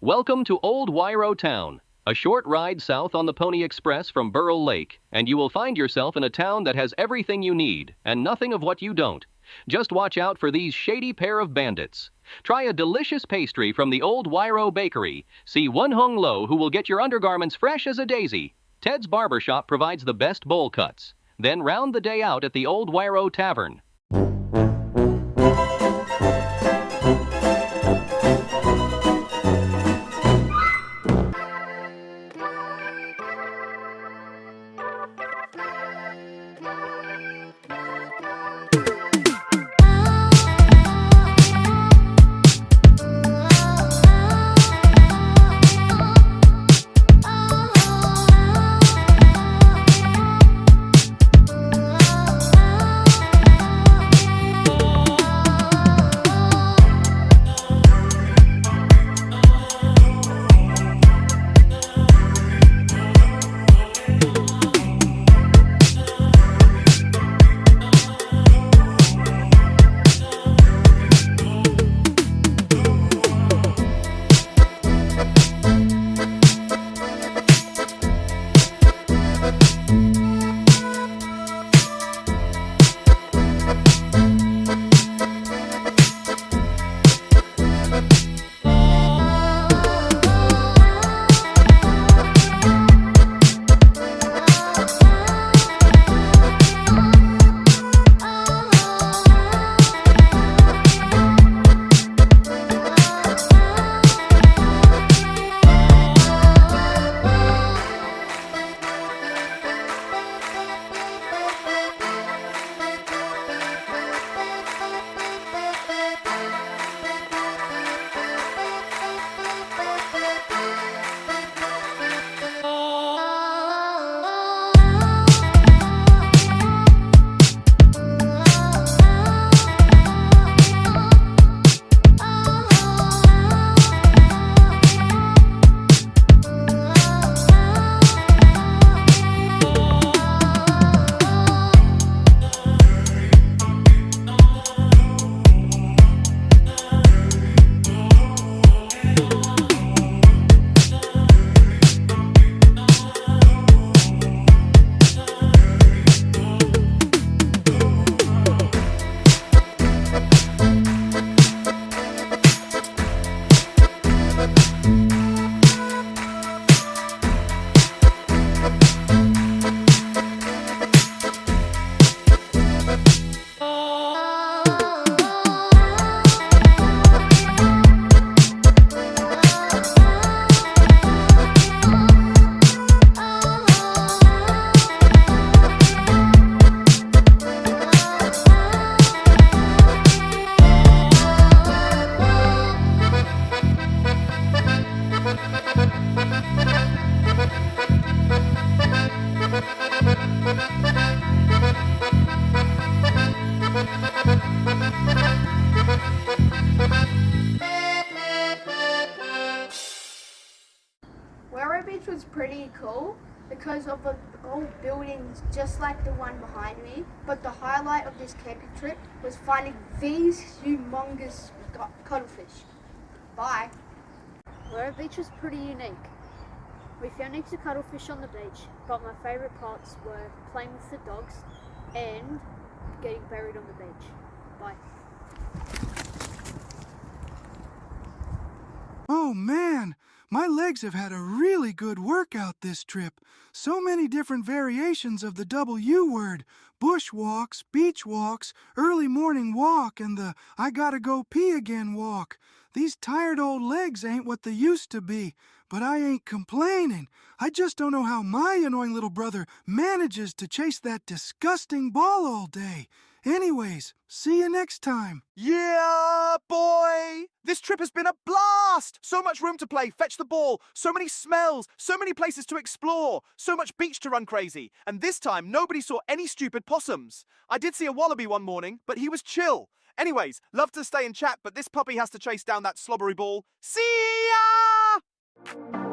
Welcome to Old Wairo Town, a short ride south on the Pony Express from Burrell Lake, and you will find yourself in a town that has everything you need and nothing of what you don't. Just watch out for these shady pair of bandits. Try a delicious pastry from the Old Wairo Bakery. See One Hung Lo, who will get your undergarments fresh as a daisy. Ted's Barbershop provides the best bowl cuts. Then round the day out at the Old Wairo Tavern. Wairo Beach was pretty cool because of the old buildings just like the one behind me, but the highlight of this camping trip was finding these humongous cuttlefish. Bye. Wairo Beach was pretty unique. We found heaps of cuttlefish on the beach, but my favourite parts were playing with the dogs and getting buried on the beach. Bye. Oh man, my legs have had a really good workout this trip. So many different variations of the W word. Bush walks, beach walks, early morning walk, and the I gotta go pee again walk. These tired old legs ain't what they used to be, but I ain't complaining. I just don't know how my annoying little brother manages to chase that disgusting ball all day. Anyways, see you next time. Yeah, boy! This trip has been a blast! So much room to play, fetch the ball, so many smells, so many places to explore, so much beach to run crazy. And this time, nobody saw any stupid possums. I did see a wallaby one morning, but he was chill. Anyways, love to stay and chat, but this puppy has to chase down that slobbery ball. See ya!